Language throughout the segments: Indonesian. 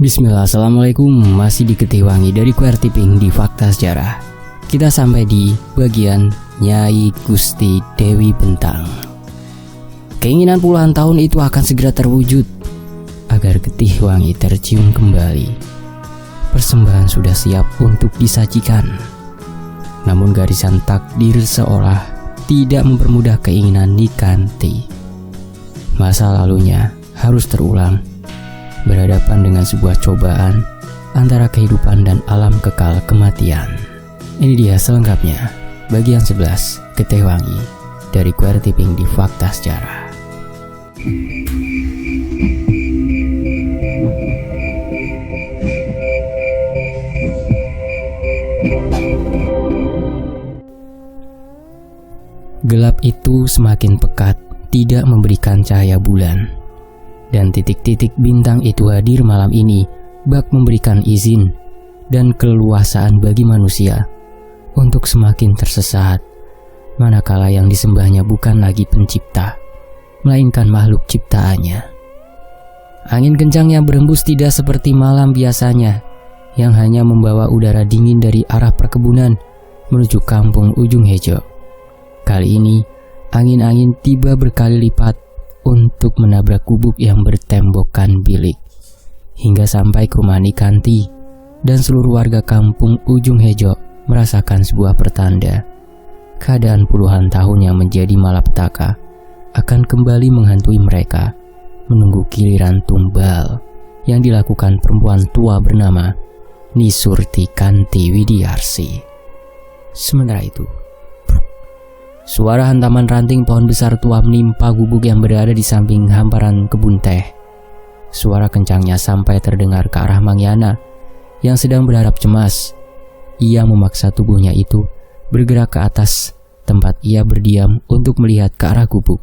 Bismillah, assalamualaikum. Masih di Getih Wangi dari QWERTY PINK di Fakta Sejarah. Kita sampai di bagian Nyai Gusti Dewi Bentang. Keinginan puluhan tahun itu akan segera terwujud agar Getih Wangi tercium kembali. Persembahan sudah siap untuk disajikan. Namun garisan takdir seolah tidak mempermudah keinginan Nikanti. Masa lalunya harus terulang, berhadapan dengan sebuah cobaan antara kehidupan dan alam kekal kematian. Ini dia selengkapnya, bagian 11 Getih Wangi dari QWERTY PINK di Fakta Sejarah. Gelap itu semakin pekat, tidak memberikan cahaya bulan. Dan titik-titik bintang itu hadir malam ini bak memberikan izin dan keleluasaan bagi manusia untuk semakin tersesat, manakala yang disembahnya bukan lagi pencipta, melainkan makhluk ciptaannya. Angin kencang yang berhembus tidak seperti malam biasanya, yang hanya membawa udara dingin dari arah perkebunan menuju kampung Ujung Hejo. Kali ini, angin-angin tiba berkali lipat untuk menabrak gubuk yang bertembokkan bilik, hingga sampai ke rumah Nikanti, dan seluruh warga kampung Ujung Hejo merasakan sebuah pertanda. Keadaan puluhan tahun yang menjadi malapetaka akan kembali menghantui mereka, menunggu giliran tumbal yang dilakukan perempuan tua bernama Nisurti Kanti Widiarsi. Sementara itu, suara hantaman ranting pohon besar tua menimpa gubuk yang berada di samping hamparan kebun teh. Suara kencangnya sampai terdengar ke arah Mangyana yang sedang berharap cemas. Ia memaksa tubuhnya itu bergerak ke atas tempat ia berdiam untuk melihat ke arah gubuk.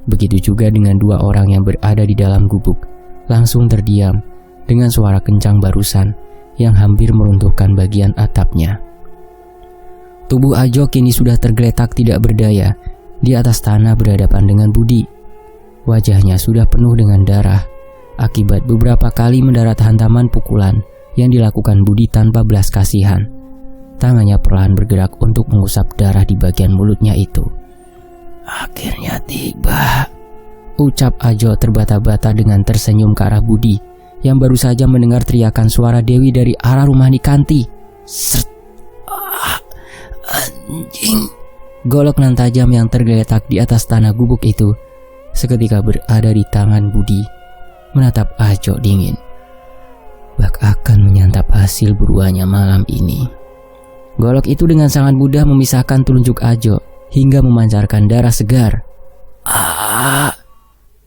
Begitu juga dengan dua orang yang berada di dalam gubuk, langsung terdiam dengan suara kencang barusan yang hampir meruntuhkan bagian atapnya. Tubuh Ajo kini sudah tergeletak tidak berdaya di atas tanah berhadapan dengan Budi. Wajahnya sudah penuh dengan darah akibat beberapa kali mendarat hantaman pukulan yang dilakukan Budi tanpa belas kasihan. Tangannya perlahan bergerak untuk mengusap darah di bagian mulutnya itu. "Akhirnya tiba," ucap Ajo terbata-bata dengan tersenyum ke arah Budi yang baru saja mendengar teriakan suara Dewi dari arah rumah Nikanti. Sert. "Anjing!" Golok nan tajam yang tergeletak di atas tanah gubuk itu seketika berada di tangan Budi, menatap Ajo dingin. Bak akan menyantap hasil buruannya malam ini. Golok itu dengan sangat mudah memisahkan telunjuk Ajo hingga memancarkan darah segar.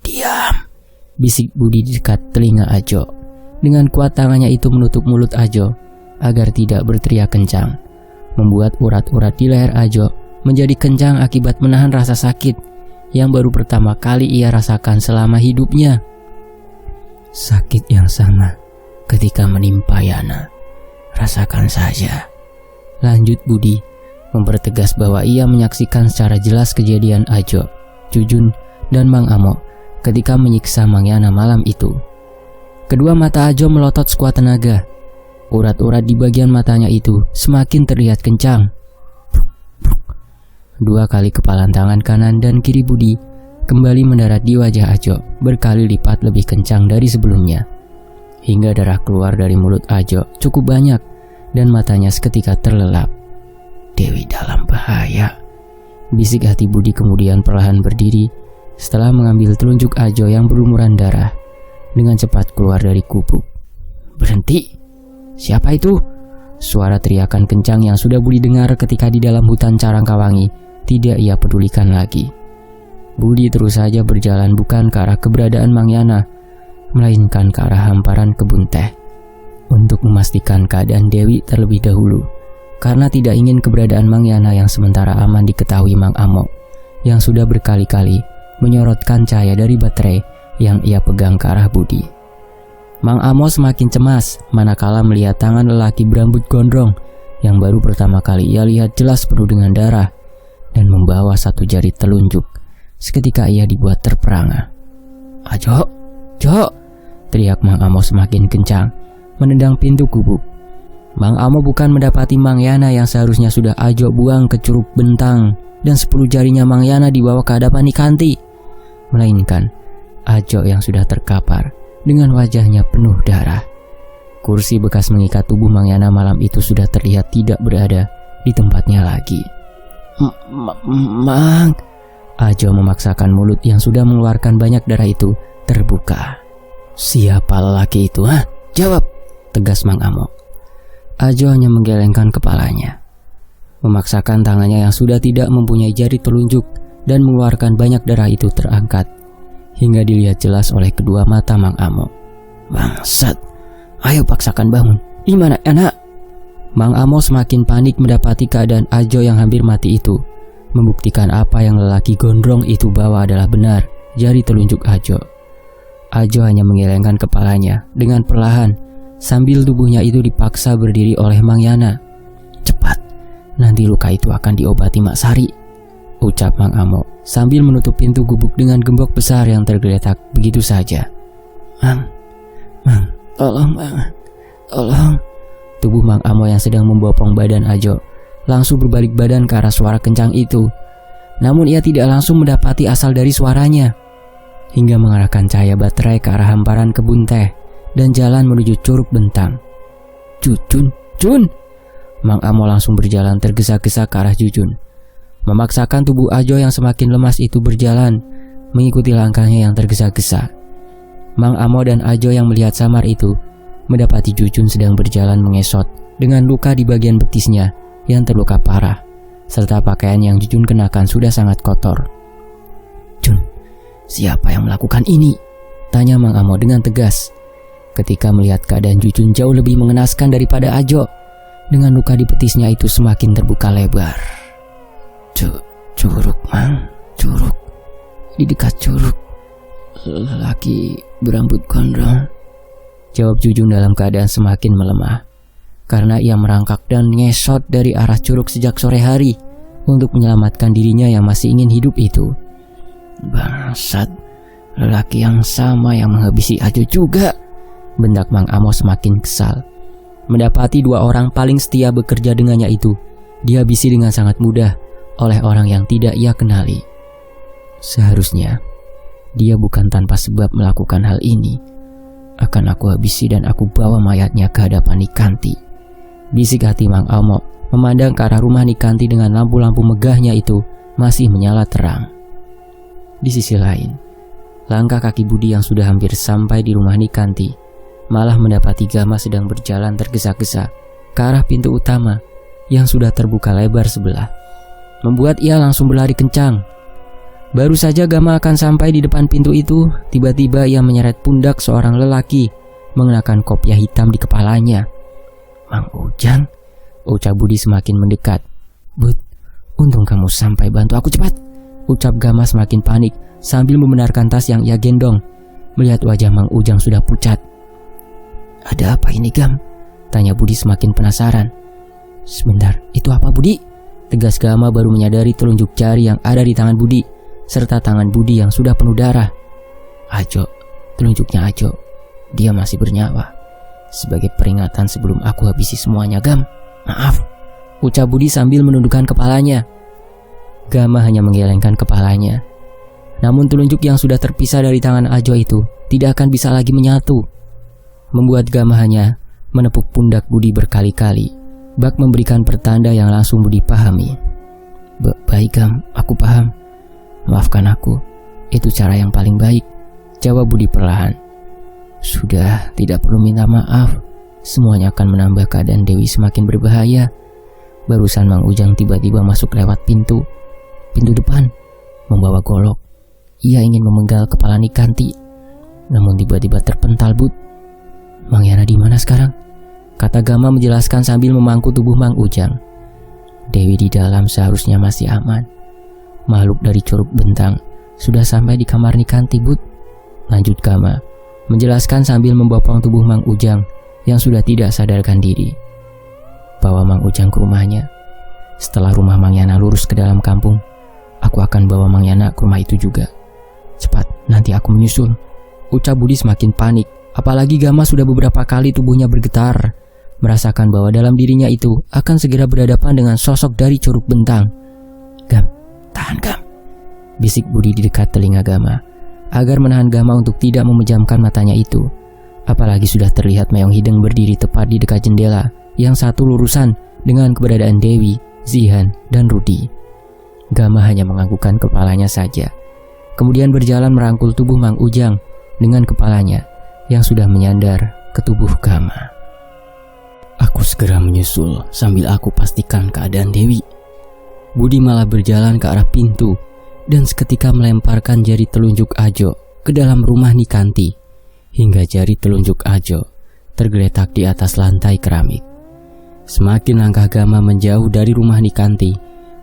Diam!" bisik Budi di dekat telinga Ajo. Dengan kuat tangannya itu menutup mulut Ajo agar tidak berteriak kencang, membuat urat-urat di leher Ajo menjadi kencang akibat menahan rasa sakit yang baru pertama kali ia rasakan selama hidupnya. Sakit yang sama ketika menimpa Yana. "Rasakan saja," lanjut Budi, mempertegas bahwa ia menyaksikan secara jelas kejadian Ajo, Jujun, dan Mang Amo ketika menyiksa Mang Yana malam itu. Kedua mata Ajo melotot sekuat tenaga. Urat-urat di bagian matanya itu semakin terlihat kencang. Dua kali kepalan tangan kanan dan kiri Budi kembali mendarat di wajah Ajo berkali lipat lebih kencang dari sebelumnya, hingga darah keluar dari mulut Ajo cukup banyak dan matanya seketika terlelap. "Dewi dalam bahaya," bisik hati Budi kemudian perlahan berdiri setelah mengambil telunjuk Ajo yang berlumuran darah dengan cepat keluar dari gubuk. "Berhenti! Siapa itu?" Suara teriakan kencang yang sudah Budi dengar ketika di dalam hutan Carangkawangi tidak ia pedulikan lagi. Budi terus saja berjalan bukan ke arah keberadaan Mangyana, melainkan ke arah hamparan kebun teh untuk memastikan keadaan Dewi terlebih dahulu, karena tidak ingin keberadaan Mangyana yang sementara aman diketahui Mang Amo yang sudah berkali-kali menyorotkan cahaya dari baterai yang ia pegang ke arah Budi. Mang Amo semakin cemas manakala melihat tangan lelaki berambut gondrong yang baru pertama kali ia lihat jelas penuh dengan darah dan membawa satu jari telunjuk. Seketika ia dibuat terperangah. "Ajo, Jo!" teriak Mang Amo semakin kencang, menendang pintu gubuk. Mang Amo bukan mendapati Mang Yana yang seharusnya sudah Ajo buang ke Curug Bentang dan 10 jarinya Mang Yana dibawa ke hadapan Nikanti, melainkan Ajo yang sudah terkapar dengan wajahnya penuh darah. Kursi bekas mengikat tubuh Mang Yana malam itu sudah terlihat tidak berada di tempatnya lagi. Mang, Ajo memaksakan mulut yang sudah mengeluarkan banyak darah itu terbuka. Siapa lelaki itu, ha? Jawab, tegas Mang Amo. Ajo hanya menggelengkan kepalanya, memaksakan tangannya yang sudah tidak mempunyai jari telunjuk dan mengeluarkan banyak darah itu terangkat, hingga dilihat jelas oleh kedua mata Mang Amo. Bangsat, ayo paksakan bangun. Di mana anak? Mang Amo semakin panik mendapati keadaan Ajo yang hampir mati itu, membuktikan apa yang lelaki gondrong itu bawa adalah benar jari telunjuk Ajo. Ajo hanya menggelengkan kepalanya dengan perlahan, sambil tubuhnya itu dipaksa berdiri oleh Mang Yana. Cepat, nanti luka itu akan diobati Mak Sari, ucap Mang Amo sambil menutup pintu gubuk dengan gembok besar yang tergeletak begitu saja. Mang, tolong Mang, tolong. Tubuh Mang Amo yang sedang membopong badan Ajo langsung berbalik badan ke arah suara kencang itu. Namun ia tidak langsung mendapati asal dari suaranya, hingga mengarahkan cahaya baterai ke arah hamparan kebun teh dan jalan menuju Curug Bentang. Jujun. Mang Amo langsung berjalan tergesa-gesa ke arah Jujun, memaksakan tubuh Ajo yang semakin lemas itu berjalan mengikuti langkahnya yang tergesa-gesa. Mang Amo dan Ajo yang melihat samar itu mendapati Jujun sedang berjalan mengesot dengan luka di bagian betisnya yang terluka parah, serta pakaian yang Jujun kenakan sudah sangat kotor. Jun, siapa yang melakukan ini? Tanya Mang Amo dengan tegas, ketika melihat keadaan Jujun jauh lebih mengenaskan daripada Ajo. Dengan luka di betisnya itu semakin terbuka lebar. Curug, Mang, curug. Di dekat curug, lelaki berambut gondrong, jawab Jujun dalam keadaan semakin melemah, karena ia merangkak dan ngesot dari arah curug sejak sore hari untuk menyelamatkan dirinya yang masih ingin hidup itu. Bangsat, lelaki yang sama yang menghabisi Ajo juga, bentak Mang Amo semakin kesal. Mendapati dua orang paling setia bekerja dengannya itu dihabisi dengan sangat mudah oleh orang yang tidak ia kenali. Seharusnya dia bukan tanpa sebab melakukan hal ini. Akan aku habisi dan aku bawa mayatnya ke hadapan Nikanti, bisik hati Mang Amo memandang ke arah rumah Nikanti dengan lampu-lampu megahnya itu masih menyala terang. Di sisi lain, langkah kaki Budi yang sudah hampir sampai di rumah Nikanti malah mendapati Gama sedang berjalan tergesa-gesa ke arah pintu utama yang sudah terbuka lebar sebelah, membuat ia langsung berlari kencang. Baru saja Gama akan sampai di depan pintu itu, tiba-tiba ia menyeret pundak seorang lelaki mengenakan kopiah hitam di kepalanya. Mang Ujang, ucap Budi semakin mendekat. Bud, untung kamu sampai, bantu aku cepat, ucap Gama semakin panik sambil membenarkan tas yang ia gendong. Melihat wajah Mang Ujang sudah pucat. Ada apa ini, Gam? Tanya Budi semakin penasaran. Sebentar, itu apa Budi? Tegas Gama baru menyadari telunjuk jari yang ada di tangan Budi, serta tangan Budi yang sudah penuh darah. Ajo, telunjuknya Ajo. Dia masih bernyawa. Sebagai peringatan sebelum aku habisi semuanya, Gam. Maaf, ucap Budi sambil menundukkan kepalanya. Gama hanya menggelengkan kepalanya. Namun telunjuk yang sudah terpisah dari tangan Ajo itu tidak akan bisa lagi menyatu, membuat Gama hanya menepuk pundak Budi berkali-kali, bak memberikan pertanda yang langsung Budi pahami. Baik Gam, aku paham. Maafkan aku, itu cara yang paling baik, jawab Budi perlahan. Sudah, tidak perlu minta maaf. Semuanya akan menambah keadaan Dewi semakin berbahaya. Barusan Mang Ujang tiba-tiba masuk lewat pintu depan, membawa golok. Ia ingin memenggal kepala Nikanti, namun tiba-tiba terpental, Bud. Mang Yana di mana sekarang? Kata Gama menjelaskan sambil memangku tubuh Mang Ujang. Dewi di dalam seharusnya masih aman. Makhluk dari Curug Bentang sudah sampai di kamar Nikanti, Bud. Lanjut Gama menjelaskan sambil membopong tubuh Mang Ujang yang sudah tidak sadarkan diri. Bawa Mang Ujang ke rumahnya. Setelah rumah Mang Yana lurus ke dalam kampung, aku akan bawa Mang Yana ke rumah itu juga. Cepat, nanti aku menyusul, ucap Budi semakin panik Apalagi Gama sudah beberapa kali tubuhnya bergetar, merasakan bahwa dalam dirinya itu akan segera berhadapan dengan sosok dari Curug Bentang. "Gam, tahan Gam," bisik Budi di dekat telinga Gama, agar menahan Gama untuk tidak memejamkan matanya itu. Apalagi sudah terlihat Meong Hideng berdiri tepat di dekat jendela yang satu lurusan dengan keberadaan Dewi, Zihan, dan Rudi. Gama hanya menganggukkan kepalanya saja, kemudian berjalan merangkul tubuh Mang Ujang dengan kepalanya yang sudah menyandar ke tubuh Gama. "Aku segera menyusul sambil aku pastikan keadaan Dewi." Budi malah berjalan ke arah pintu dan seketika melemparkan jari telunjuk Ajo ke dalam rumah Nikanti, hingga jari telunjuk Ajo tergeletak di atas lantai keramik. Semakin langkah Gama menjauh dari rumah Nikanti,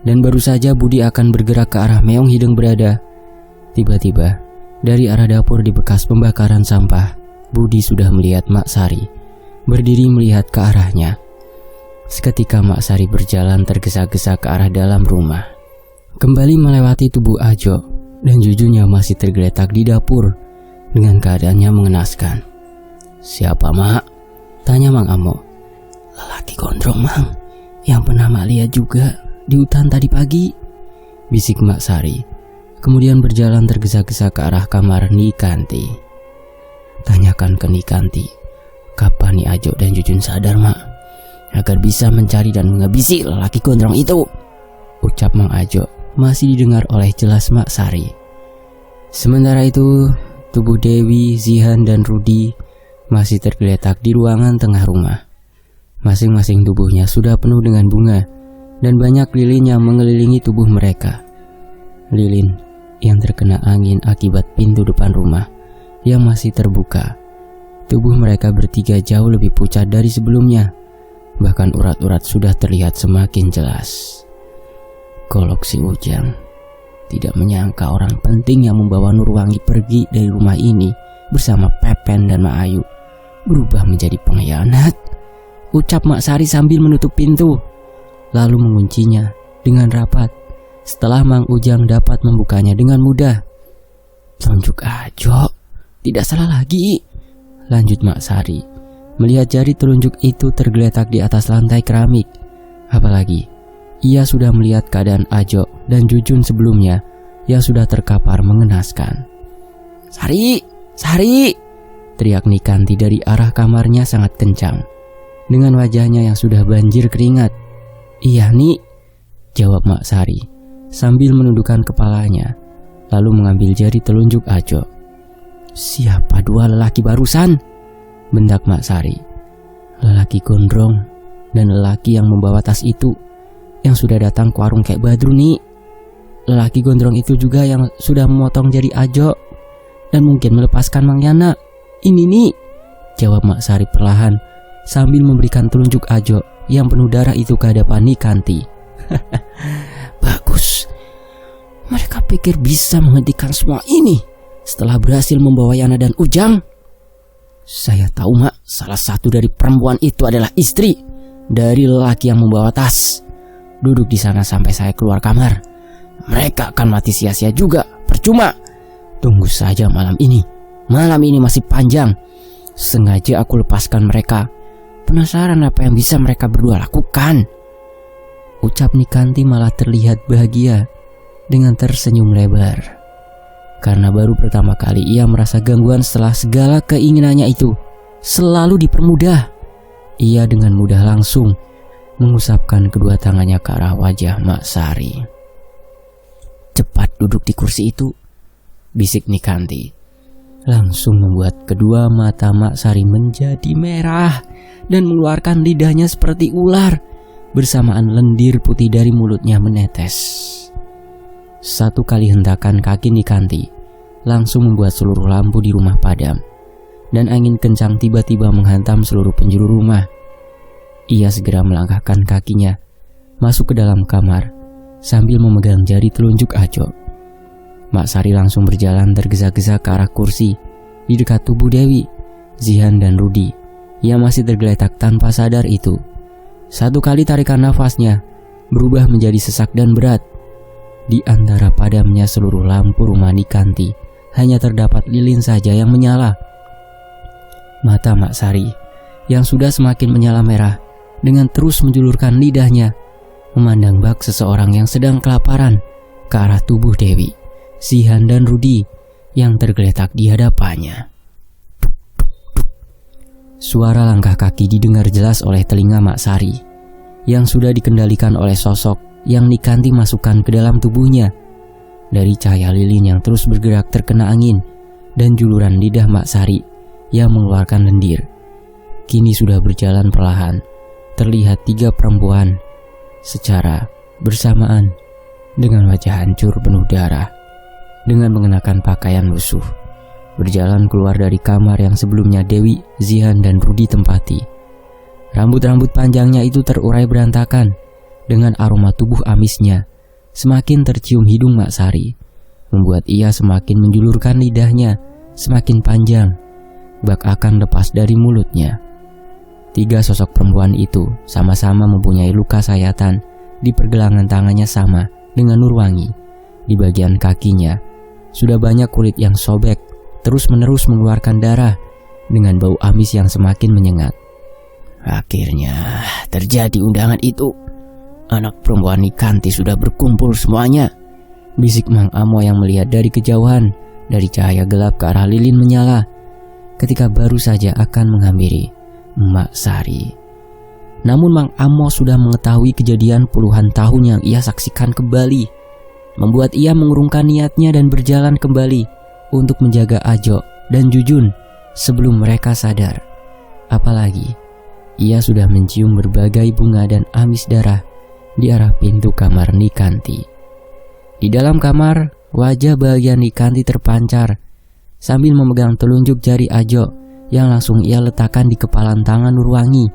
dan baru saja Budi akan bergerak ke arah Meong Hideng berada, tiba-tiba dari arah dapur di bekas pembakaran sampah, Budi sudah melihat Mak Sari berdiri melihat ke arahnya. Seketika Mak Sari berjalan tergesa-gesa ke arah dalam rumah, kembali melewati tubuh Ajo, dan Jujunya masih tergeletak di dapur dengan keadaannya mengenaskan. "Siapa, Mak?" tanya Mang Amo. "Lelaki gondrong, Mang, yang pernah Mak lihat juga di hutan tadi pagi," bisik Mak Sari, kemudian berjalan tergesa-gesa ke arah kamar Nikanti. "Tanyakan ke Nikanti, kapan Ni Ajo dan Jujun sadar, Mak, agar bisa mencari dan menghabisi lelaki gondrong itu," ucap Mang Ajo masih didengar oleh jelas Mak Sari. Sementara itu, tubuh Dewi, Zihan, dan Rudi masih tergeletak di ruangan tengah rumah. Masing-masing tubuhnya sudah penuh dengan bunga, dan banyak lilin yang mengelilingi tubuh mereka. Lilin yang terkena angin akibat pintu depan rumah yang masih terbuka. Tubuh mereka bertiga jauh lebih pucat dari sebelumnya, bahkan urat-urat sudah terlihat semakin jelas. Golok si Ujang tidak menyangka orang penting yang membawa Nurwangi pergi dari rumah ini bersama Pepen dan Mak Ayu berubah menjadi pengkhianat, ucap Mak Sari sambil menutup pintu, lalu menguncinya dengan rapat setelah Mang Ujang dapat membukanya dengan mudah. "Telunjuk Ajo, tidak salah lagi," lanjut Mak Sari, melihat jari telunjuk itu tergeletak di atas lantai keramik. Apalagi ia sudah melihat keadaan Ajo dan Jujun sebelumnya yang sudah terkapar mengenaskan. "Sari, Sari!" teriak Nikanti dari arah kamarnya sangat kencang, dengan wajahnya yang sudah banjir keringat. "Iya, Ni," jawab Mak Sari sambil menundukkan kepalanya, lalu mengambil jari telunjuk Ajo. "Siapa dua lelaki barusan?" bentak Mak Sari. "Lelaki gondrong dan lelaki yang membawa tas itu yang sudah datang ke warung Kek Badru, Nih. Lelaki gondrong itu juga yang sudah memotong jari Ajo dan mungkin melepaskan Mang Yana. Ini, Nih," jawab Mak Sari perlahan sambil memberikan telunjuk Ajo yang penuh darah itu ke hadapan Nikanti. "Bagus. Mereka pikir bisa menghentikan semua ini setelah berhasil membawa Yana dan Ujang. Saya tahu, Mak, salah satu dari perempuan itu adalah istri dari lelaki yang membawa tas. Duduk di sana sampai saya keluar kamar. Mereka akan mati sia-sia juga, percuma. Tunggu saja malam ini. Malam ini masih panjang. Sengaja aku lepaskan mereka. Penasaran apa yang bisa mereka berdua lakukan," ucap Nikanti malah terlihat bahagia dengan tersenyum lebar. Karena baru pertama kali ia merasa gangguan setelah segala keinginannya itu selalu dipermudah. Ia dengan mudah langsung mengusapkan kedua tangannya ke arah wajah Mak Sari. "Cepat duduk di kursi itu," bisik Nikanti. Langsung membuat kedua mata Mak Sari menjadi merah dan mengeluarkan lidahnya seperti ular, bersamaan lendir putih dari mulutnya menetes. Satu kali hentakan kaki Nikanti langsung membuat seluruh lampu di rumah padam, dan angin kencang tiba-tiba menghantam seluruh penjuru rumah. Ia segera melangkahkan kakinya masuk ke dalam kamar sambil memegang jari telunjuk Ajo. Mak Sari langsung berjalan tergesa-gesa ke arah kursi di dekat tubuh Dewi, Zihan, dan Rudi yang masih tergeletak tanpa sadar itu. Satu kali tarikan nafasnya berubah menjadi sesak dan berat. Di antara padamnya seluruh lampu rumah Nikanti hanya terdapat lilin saja yang menyala. Mata Mak Sari yang sudah semakin menyala merah dengan terus menjulurkan lidahnya memandang bak seseorang yang sedang kelaparan ke arah tubuh Dewi, Zihan dan Rudi yang tergeletak di hadapannya. Suara langkah kaki didengar jelas oleh telinga Mak Sari yang sudah dikendalikan oleh sosok yang Nikanti masukkan ke dalam tubuhnya. Dari cahaya lilin yang terus bergerak terkena angin dan juluran lidah Mak Sari yang mengeluarkan lendir, kini sudah berjalan perlahan. Terlihat 3 perempuan secara bersamaan dengan wajah hancur penuh darah, dengan mengenakan pakaian lusuh, berjalan keluar dari kamar yang sebelumnya Dewi, Zihan dan Rudi tempati. Rambut-rambut panjangnya itu terurai berantakan, dengan aroma tubuh amisnya semakin tercium hidung Mak Sari, membuat ia semakin menjulurkan lidahnya semakin panjang, bak akan lepas dari mulutnya. 3 sosok perempuan itu sama-sama mempunyai luka sayatan di pergelangan tangannya sama dengan Nurwangi. Di bagian kakinya sudah banyak kulit yang sobek, terus-menerus mengeluarkan darah dengan bau amis yang semakin menyengat. Akhirnya terjadi undangan itu. Anak perempuan Nikanti sudah berkumpul semuanya, bisik Mang Amo yang melihat dari kejauhan dari cahaya gelap ke arah lilin menyala ketika baru saja akan menghampiri Mak Sari. Namun Mang Amo sudah mengetahui kejadian puluhan tahun yang ia saksikan kembali, membuat ia mengurungkan niatnya dan berjalan kembali untuk menjaga Ajo dan Jujun sebelum mereka sadar. Apalagi ia sudah mencium berbagai bunga dan amis darah di arah pintu kamar Nikanti. Di dalam kamar, wajah bahagia Nikanti terpancar sambil memegang telunjuk jari Ajo yang langsung ia letakkan di kepalan tangan Nurwangi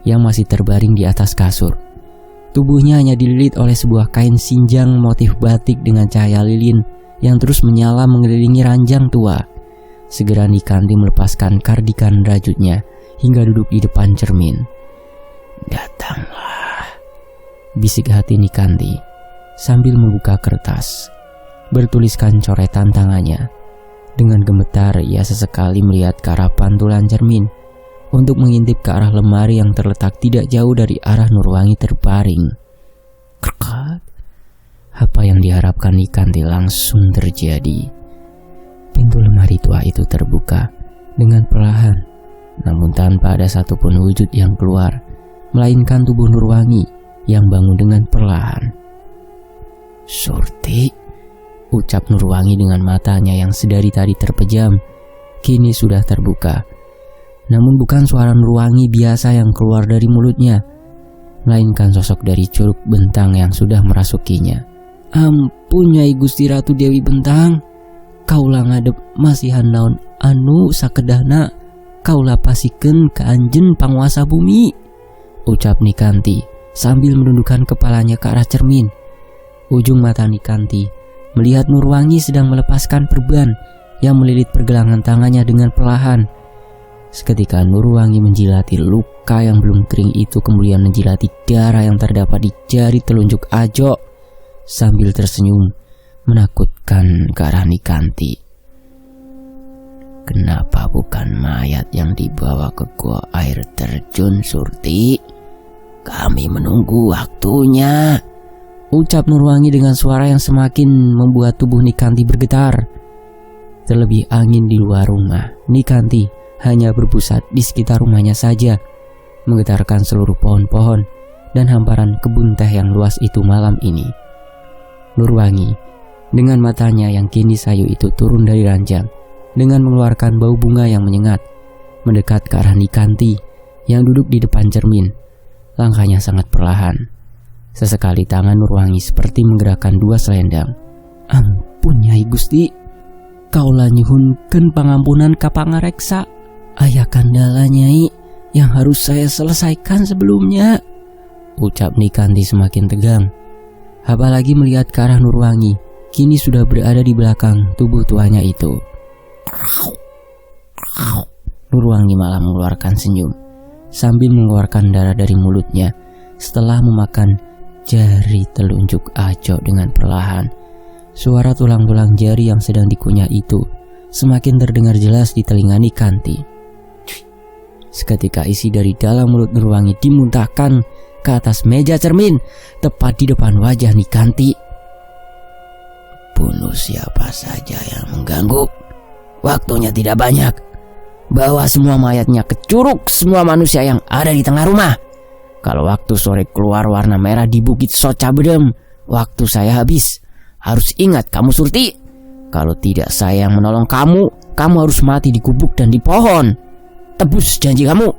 yang masih terbaring di atas kasur. Tubuhnya hanya dililit oleh sebuah kain sinjang motif batik dengan cahaya lilin yang terus menyala mengelilingi ranjang tua. Segera Nikanti melepaskan kardigan rajutnya hingga duduk di depan cermin. "Datanglah," bisik hati Nikanti sambil membuka kertas bertuliskan coretan tangannya. Dengan gemetar ia sesekali melihat ke arah pantulan cermin untuk mengintip ke arah lemari yang terletak tidak jauh dari arah Nurwangi terbaring. Kerkat. Apa yang diharapkan Nikanti langsung terjadi. Pintu lemari tua itu terbuka dengan perlahan, namun tanpa ada satupun wujud yang keluar, melainkan tubuh Nurwangi yang bangun dengan perlahan. "Surti," ucap Nurwangi dengan matanya yang sedari tadi terpejam, kini sudah terbuka. Namun bukan suara Nurwangi biasa yang keluar dari mulutnya, melainkan sosok dari Curug Bentang yang sudah merasukinya. "Ampun Nyai Gusti Ratu Dewi Bentang, kaulah ngadep masihan naon anu sakedahna kaulah pasikeun ka anjeun panguasa bumi," ucap Nikanti sambil menundukkan kepalanya ke arah cermin. Ujung mata Nikanti melihat Nurwangi sedang melepaskan perban yang melilit pergelangan tangannya dengan perlahan. Seketika Nurwangi menjilati luka yang belum kering itu, kemudian menjilati darah yang terdapat di jari telunjuk Ajo sambil tersenyum menakutkan ke arah Nikanti. "Kenapa bukan mayat yang dibawa ke gua air terjun, Surti? Kami menunggu waktunya," ucap Nurwangi dengan suara yang semakin membuat tubuh Nikanti bergetar. Terlebih angin di luar rumah, Nikanti hanya berpusat di sekitar rumahnya saja, menggetarkan seluruh pohon-pohon dan hamparan kebun teh yang luas itu malam ini. Nurwangi dengan matanya yang kini sayu itu turun dari ranjang dengan mengeluarkan bau bunga yang menyengat, mendekat ke arah Nikanti yang duduk di depan cermin. Langkahnya sangat perlahan. Sesekali tangan Nurwangi seperti menggerakkan 2 selendang. "Ampun Nyai Gusti, kaulah nyuhunkeun pangampunan ka pangareksa. Aya kandala Nyai yang harus saya selesaikan sebelumnya," ucap Nikanti semakin tegang. Apalagi melihat ke arah Nurwangi, kini sudah berada di belakang tubuh tuanya itu. Nurwangi malah mengeluarkan senyum sambil mengeluarkan darah dari mulutnya setelah memakan jari telunjuk Ajo dengan perlahan. Suara tulang-tulang jari yang sedang dikunyah itu semakin terdengar jelas di telinga Nikanti. Seketika isi dari dalam mulut Nurwangi dimuntahkan ke atas meja cermin, tepat di depan wajah Nikanti. Bunuh siapa saja yang mengganggu. Waktunya tidak banyak. Bawa semua mayatnya ke curug semua manusia yang ada di tengah rumah. Kalau waktu sore keluar warna merah di Bukit Socabedem, waktu saya habis. Harus ingat kamu Surti. Kalau tidak saya yang menolong kamu, kamu harus mati di gubuk dan di pohon. Tebus janji kamu.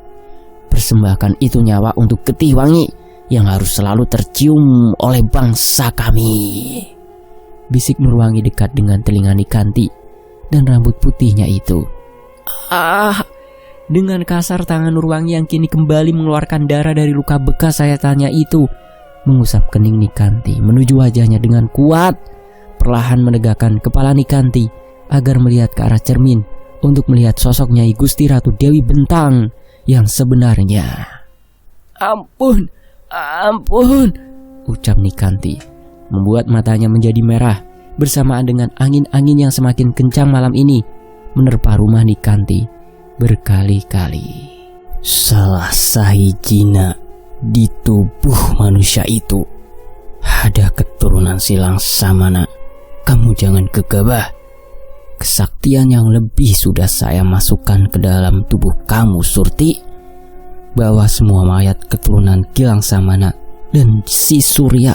Persembahkan itu nyawa untuk Getih Wangi yang harus selalu tercium oleh bangsa kami. Bisik Nurwangi dekat dengan telinga Nikanti dan rambut putihnya itu. Dengan kasar tangan Nurwangi yang kini kembali mengeluarkan darah dari luka bekas sayatannya itu mengusap kening Nikanti menuju wajahnya dengan kuat. Perlahan menegakkan kepala Nikanti agar melihat ke arah cermin untuk melihat sosok Nyai Gusti Ratu Dewi Bentang yang sebenarnya. Ampun, ucap Nikanti, membuat matanya menjadi merah bersamaan dengan angin-angin yang semakin kencang malam ini menerpa rumah Nikanti berkali-kali. Salah sahijina di tubuh manusia itu ada keturunan silang samana. Kamu jangan gegabah. Kesaktian yang lebih sudah saya masukkan ke dalam tubuh kamu Surti. Bawa semua mayat keturunan Gilang Samana dan si Surya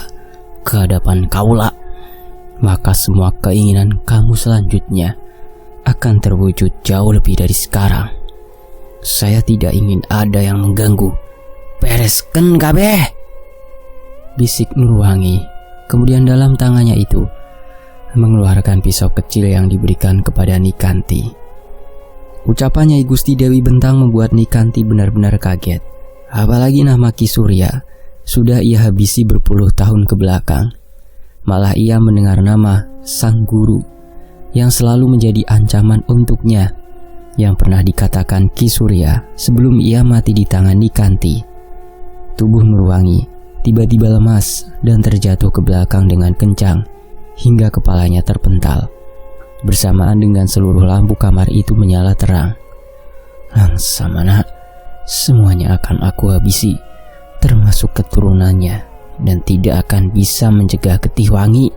ke hadapan Kaula. Maka semua keinginan kamu selanjutnya akan terwujud jauh lebih dari sekarang. Saya tidak ingin ada yang mengganggu. Beresken kabeh, bisik Nurwangi. Kemudian dalam tangannya itu mengeluarkan pisau kecil yang diberikan kepada Nikanti. Ucapan Nyai Gusti Dewi Bentang membuat Nikanti benar-benar kaget. Apalagi nama Ki Surya sudah ia habisi berpuluh tahun ke belakang. Malah ia mendengar nama Sang Guru yang selalu menjadi ancaman untuknya, yang pernah dikatakan Ki Surya sebelum ia mati di tangan Nikanti. Tubuh Nurwangi tiba-tiba lemas dan terjatuh ke belakang dengan kencang hingga kepalanya terpental. Bersamaan dengan seluruh lampu kamar itu menyala terang. Langsamana, semuanya akan aku habisi, termasuk keturunannya, dan tidak akan bisa mencegah Getih Wangi,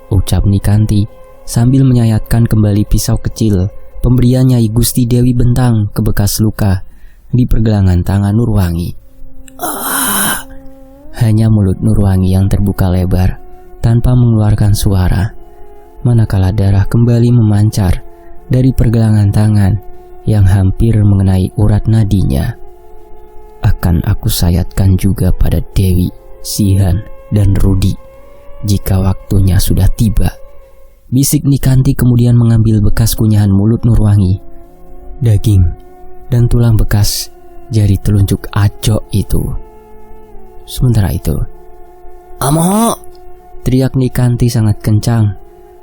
ucap Nikanti sambil menyayatkan kembali pisau kecil pemberian Nyai Gusti Dewi Bentang ke bekas luka di pergelangan tangan Nurwangi. Hanya mulut Nurwangi yang terbuka lebar tanpa mengeluarkan suara, manakala darah kembali memancar dari pergelangan tangan yang hampir mengenai urat nadinya. Akan aku sayatkan juga pada Dewi, Sihan, dan Rudi jika waktunya sudah tiba, bisik Nikanti kemudian mengambil bekas kunyahan mulut Nurwangi, daging, dan tulang bekas jari telunjuk Ajok itu. Sementara itu, Amo! teriak Nikanti sangat kencang,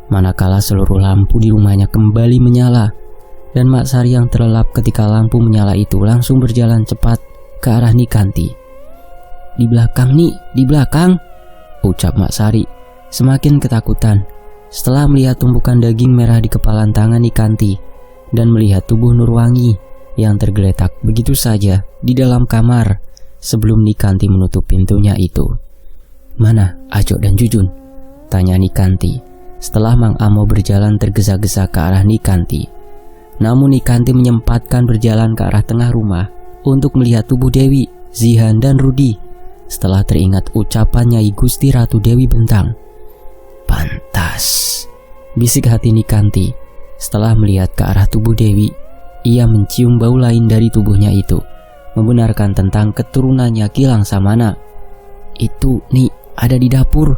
manakala seluruh lampu di rumahnya kembali menyala, dan Mak Sari yang terlelap ketika lampu menyala itu langsung berjalan cepat ke arah Nikanti. Di belakang nih, di belakang, ucap Mak Sari semakin ketakutan setelah melihat tumpukan daging merah di kepalan tangan Nikanti dan melihat tubuh Nurwangi yang tergeletak begitu saja di dalam kamar sebelum Nikanti menutup pintunya itu. Mana Ajok dan Jujun? Tanya Nikanti setelah Mang Amo berjalan tergesa-gesa ke arah Nikanti. Namun Nikanti menyempatkan berjalan ke arah tengah rumah untuk melihat tubuh Dewi, Zihan, dan Rudi setelah teringat ucapan Nyai Gusti Ratu Dewi Bentang. Pantas, bisik hati Nikanti setelah melihat ke arah tubuh Dewi. Ia mencium bau lain dari tubuhnya itu, membenarkan tentang keturunannya Gilang Samana. Itu nih, ada di dapur.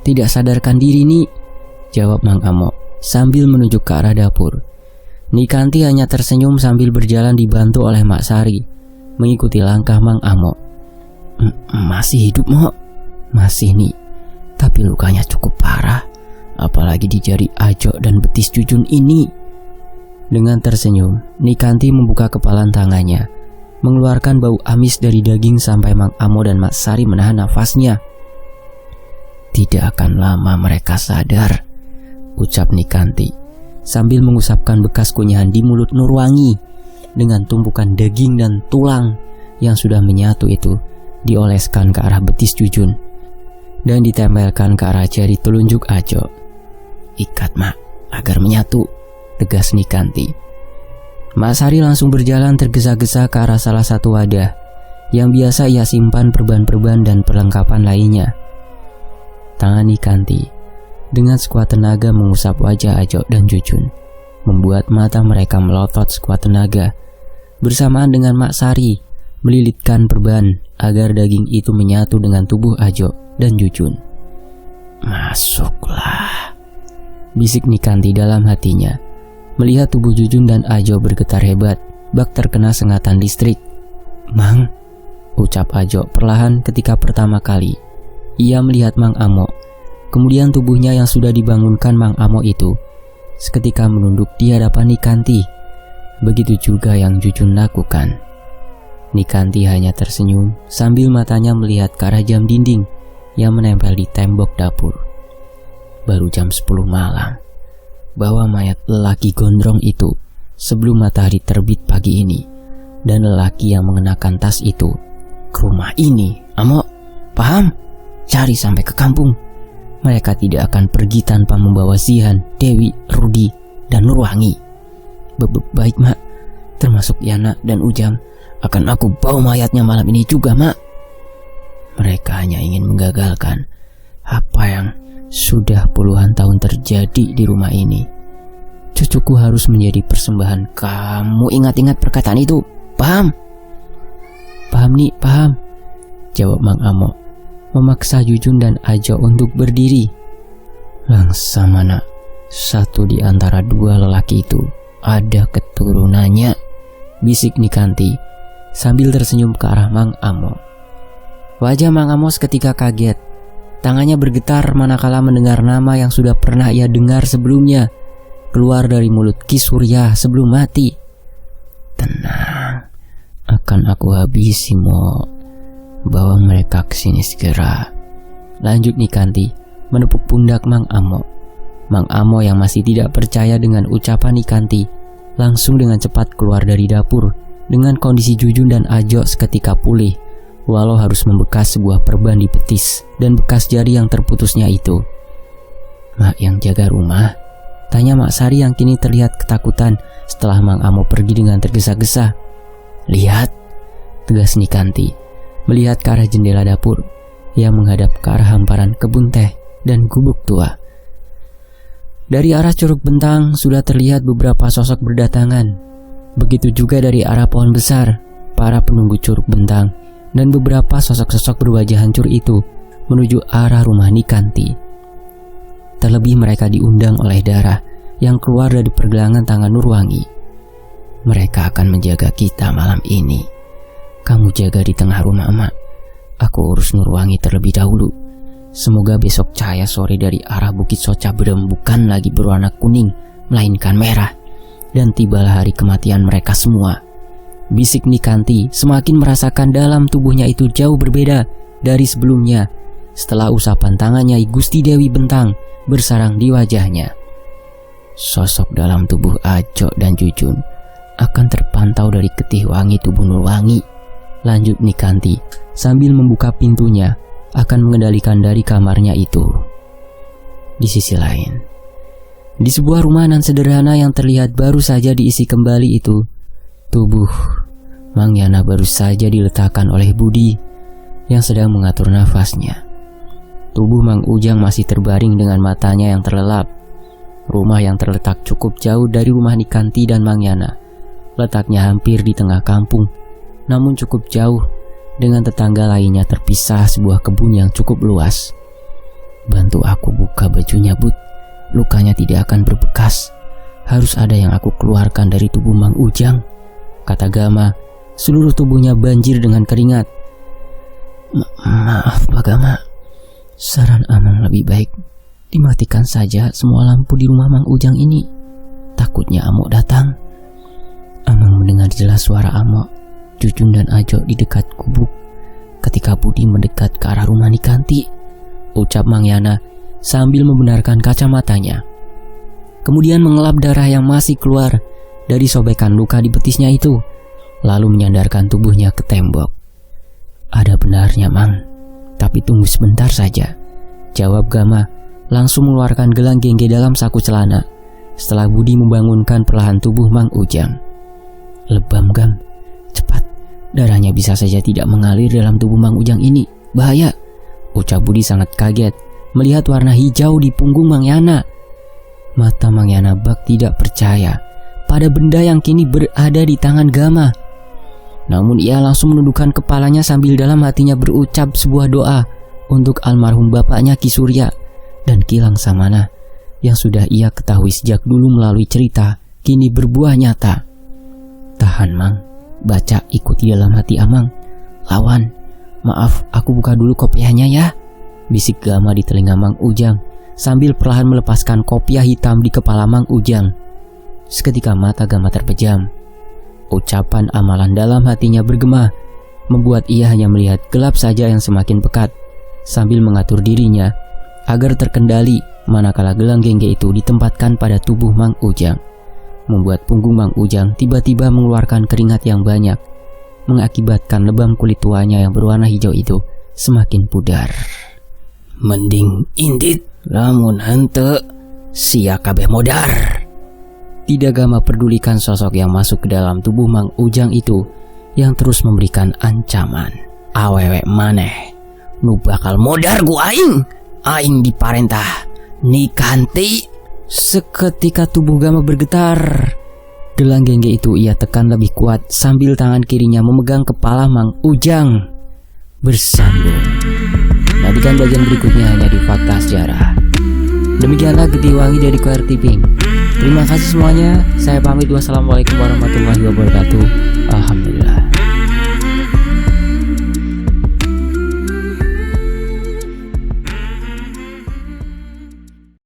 Tidak sadarkan diri nih, jawab Mang Amo sambil menunjuk ke arah dapur. Nikanti hanya tersenyum sambil berjalan dibantu oleh Mak Sari mengikuti langkah Mang Amo. Masih hidup, Mo? Masih nih, tapi lukanya cukup parah, apalagi di jari Ajok dan betis Jujun ini. Dengan tersenyum, Nikanti membuka kepalan tangannya, mengeluarkan bau amis dari daging sampai Mang Amo dan Mak Sari menahan nafasnya. Tidak akan lama mereka sadar, ucap Nikanti sambil mengusapkan bekas kunyahan di mulut Nurwangi. dengan tumpukan daging dan tulang yang sudah menyatu itu dioleskan ke arah betis Jujun dan ditempelkan ke arah jari telunjuk Ajo. "Ikat, Mak, agar menyatu," tegas Nikanti. Mak Sari langsung berjalan tergesa-gesa ke arah salah satu wadah yang biasa ia simpan perban-perban dan perlengkapan lainnya. Tangan Nikanti dengan sekuat tenaga mengusap wajah Ajo dan Jujun, membuat mata mereka melotot sekuat tenaga. Bersamaan dengan Mak Sari melilitkan perban agar daging itu menyatu dengan tubuh Ajo dan Jujun. "Masuklah," bisik Nikanti dalam hatinya. Melihat tubuh Jujun dan Ajo bergetar hebat, bak terkena sengatan listrik. "Mang," ucap Ajo perlahan ketika pertama kali ia melihat Mang Amo. Kemudian tubuhnya yang sudah dibangunkan Mang Amo itu seketika menunduk di hadapan Nikanti. Begitu juga yang Jujun lakukan. Nikanti hanya tersenyum sambil matanya melihat ke arah jam dinding yang menempel di tembok dapur. Baru jam 10 malam. Bawa mayat lelaki gondrong itu sebelum matahari terbit pagi ini, dan lelaki yang mengenakan tas itu ke rumah ini. "Amo, paham? Cari sampai ke kampung. Mereka tidak akan pergi tanpa membawa Zihan, Dewi, Rudi, dan Nurwangi." Baik, Mak. "Termasuk Yana dan Ujang. Akan aku bawa mayatnya malam ini juga, Mak." Mereka hanya ingin menggagalkan apa yang sudah puluhan tahun terjadi di rumah ini. Cucuku harus menjadi persembahan. "Kamu ingat-ingat perkataan itu, paham?" "Paham, Nih, paham," jawab Mang Amo, memaksa Jujun dan Ajo untuk berdiri. "Langsamana, satu di antara dua lelaki itu ada keturunannya," bisik Nikanti sambil tersenyum ke arah Mang Amo. Wajah Mang Amo seketika kaget. Tangannya bergetar manakala mendengar nama yang sudah pernah ia dengar sebelumnya keluar dari mulut Ki Surya sebelum mati. "Tenang, akan aku habisi, Mo. Bawa mereka ke sini segera," lanjut Nikanti menepuk pundak Mang Amo. Mang Amo yang masih tidak percaya dengan ucapan Nikanti langsung dengan cepat keluar dari dapur dengan kondisi Jujun dan Ajo seketika pulih, walau harus membekas sebuah perban di betis dan bekas jari yang terputusnya itu. "Mak yang jaga rumah?" tanya Mak Sari yang kini terlihat ketakutan setelah Mang Amo pergi dengan tergesa-gesa. "Lihat," tegas Nikanti melihat ke arah jendela dapur yang menghadap ke arah hamparan kebun teh dan gubuk tua. Dari arah Curug Bentang sudah terlihat beberapa sosok berdatangan. Begitu juga dari arah pohon besar, para penunggu Curug Bentang dan beberapa sosok-sosok berwajah hancur itu menuju arah rumah Nikanti. Terlebih mereka diundang oleh Darah yang keluar dari pergelangan tangan Nurwangi. "Mereka akan menjaga kita malam ini. Kamu jaga di tengah rumah, Emak. Aku urus Nurwangi terlebih dahulu. Semoga besok cahaya sore dari arah Bukit Soca Berem bukan lagi berwarna kuning, melainkan merah. Dan tibalah hari kematian mereka semua," bisik Nikanti semakin merasakan dalam tubuhnya itu jauh berbeda dari sebelumnya setelah usapan tangannya Gusti Dewi Bentang bersarang di wajahnya. "Sosok dalam tubuh Ajo dan Jujun akan terpantau dari getih wangi tubuh Nurwangi," lanjut Nikanti sambil membuka pintunya akan mengendalikan dari kamarnya itu. Di sisi lain, di sebuah rumah nan sederhana yang terlihat baru saja diisi kembali itu, tubuh Mang Yana baru saja diletakkan oleh Budi yang sedang mengatur nafasnya. Tubuh Mang Ujang masih terbaring dengan matanya yang terlelap. Rumah yang terletak cukup jauh dari rumah Nikanti dan Mang Yana. Letaknya hampir di tengah kampung, namun cukup jauh. Dengan tetangga lainnya terpisah sebuah kebun yang cukup luas. "Bantu aku buka bajunya, Bud. Lukanya tidak akan berbekas. Harus ada yang aku keluarkan dari tubuh Mang Ujang," kata Gama. Seluruh tubuhnya banjir dengan keringat. Maaf Pak Gama. Saran Amang lebih baik dimatikan saja semua lampu di rumah Mang Ujang ini. Takutnya Amok datang." Amang mendengar jelas suara Amok, Jujun dan Ajo di dekat gubuk ketika Budi mendekat ke arah rumah Nikanti, ucap Mang Yana sambil membenarkan kacamatanya. Kemudian mengelap darah yang masih keluar dari sobekan luka di betisnya itu, lalu menyandarkan tubuhnya ke tembok. "Ada benarnya, Mang. Tapi tunggu sebentar saja," jawab Gama, langsung mengeluarkan gelang gengge dalam saku celana. Setelah Budi membangunkan perlahan tubuh Mang Ujang. "Lebam, Gam. Cepat. Darahnya bisa saja tidak mengalir dalam tubuh Mang Ujang ini. Bahaya," ucap Budi sangat kaget melihat warna hijau di punggung Mang Yana. Mata Mang Yana bak tidak percaya pada benda yang kini berada di tangan Gama. Namun ia langsung menundukkan kepalanya sambil dalam hatinya berucap sebuah doa untuk almarhum bapaknya Ki Surya dan Kilang Samana yang sudah ia ketahui sejak dulu melalui cerita kini berbuah nyata. "Tahan, Mang. Baca ikuti dalam hati Amang. Lawan. Maaf, aku buka dulu kopiahnya ya," bisik Gama di telinga Mang Ujang sambil perlahan melepaskan kopiah hitam di kepala Mang Ujang. Seketika mata Gama terpejam. Ucapan amalan dalam hatinya bergema, membuat ia hanya melihat gelap saja yang semakin pekat, sambil mengatur dirinya agar terkendali manakala gelang gengge itu ditempatkan pada tubuh Mang Ujang, membuat punggung Mang Ujang tiba-tiba mengeluarkan keringat yang banyak, mengakibatkan lebam kulit tuanya yang berwarna hijau itu semakin pudar. "Mending indit, lamun henteu sia kabeh modar." Tidak Gama pedulikan sosok yang masuk ke dalam tubuh Mang Ujang itu yang terus memberikan ancaman. "Awewe maneh nu bakal modar ku aing. Aing diparentah nikanti." Seketika tubuh Gama bergetar. Gelang gengge itu ia tekan lebih kuat sambil tangan kirinya memegang kepala Mang Ujang. Bersambung. Nantikan bagian berikutnya hanya di Fakta Sejarah. Demikianlah Getiwangi dari KR Tiping. Terima kasih semuanya. Saya pamit. Wassalamualaikum warahmatullahi wabarakatuh. Alhamdulillah.